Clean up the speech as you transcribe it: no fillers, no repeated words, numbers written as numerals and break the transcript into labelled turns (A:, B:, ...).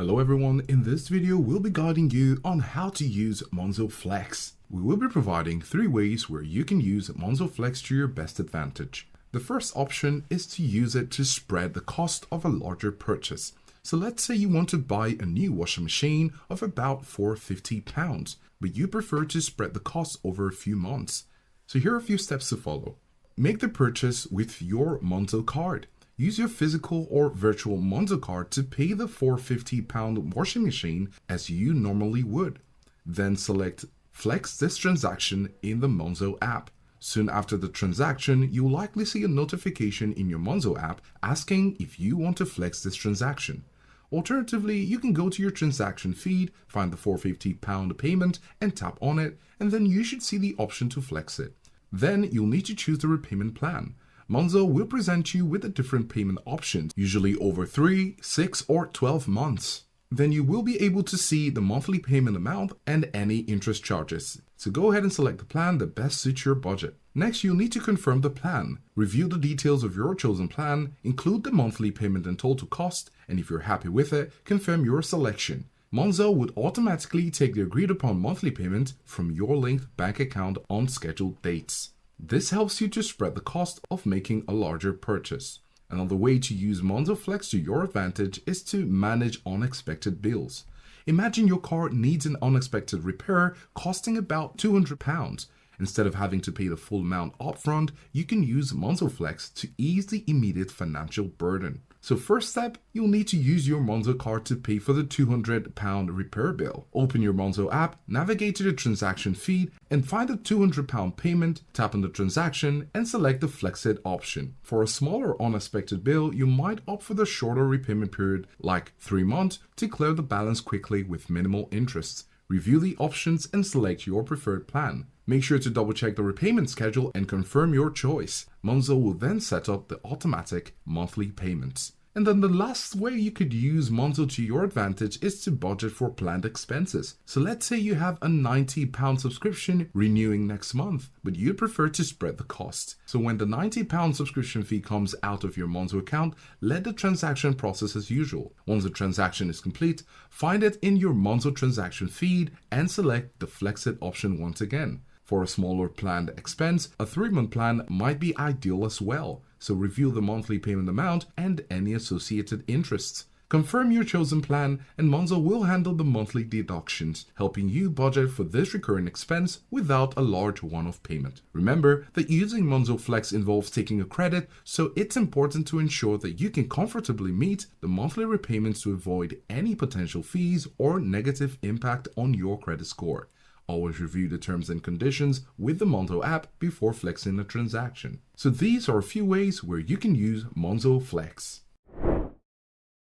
A: Hello everyone, in this video we'll be guiding you on how to use Monzo Flex. We will be providing 3 ways where you can use Monzo Flex to your best advantage. The first option is to use it to spread the cost of a larger purchase. So let's say you want to buy a new washing machine of about £450, but you prefer to spread the cost over a few months. So here are a few steps to follow. Make the purchase with your Monzo card. Use your physical or virtual Monzo card to pay the £450 washing machine as you normally would. Then select Flex this transaction in the Monzo app. Soon after the transaction, you'll likely see a notification in your Monzo app asking if you want to flex this transaction. Alternatively, you can go to your transaction feed, find the £450 payment and tap on it, and then you should see the option to flex it. Then you'll need to choose the repayment plan. Monzo will present you with the different payment options, usually over 3, 6, or 12 months. Then you will be able to see the monthly payment amount and any interest charges. So go ahead and select the plan that best suits your budget. Next, you'll need to confirm the plan. Review the details of your chosen plan, include the monthly payment and total cost, and if you're happy with it, confirm your selection. Monzo would automatically take the agreed upon monthly payment from your linked bank account on scheduled dates. This helps you to spread the cost of making a larger purchase. Another way to use Monzo Flex to your advantage is to manage unexpected bills. Imagine your car needs an unexpected repair costing about £200. Instead of having to pay the full amount upfront, you can use Monzo Flex to ease the immediate financial burden. So first step, you'll need to use your Monzo card to pay for the £200 repair bill. Open your Monzo app, navigate to the transaction feed, and find the £200 payment, tap on the transaction, and select the Flex It option. For a smaller unexpected bill, you might opt for the shorter repayment period, like 3 months, to clear the balance quickly with minimal interest. Review the options and select your preferred plan. Make sure to double check the repayment schedule and confirm your choice. Monzo will then set up the automatic monthly payments. And then the last way you could use Monzo to your advantage is to budget for planned expenses. So let's say you have a £90 subscription renewing next month, but you'd prefer to spread the cost. So when the £90 subscription fee comes out of your Monzo account, let the transaction process as usual. Once the transaction is complete, find it in your Monzo transaction feed and select the Flex It option once again. For a smaller planned expense, a 3-month plan might be ideal as well, so review the monthly payment amount and any associated interests. Confirm your chosen plan and Monzo will handle the monthly deductions, helping you budget for this recurring expense without a large one-off payment. Remember that using Monzo Flex involves taking a credit, so it's important to ensure that you can comfortably meet the monthly repayments to avoid any potential fees or negative impact on your credit score. Always review the terms and conditions with the Monzo app before flexing a transaction. So these are a few ways where you can use Monzo Flex.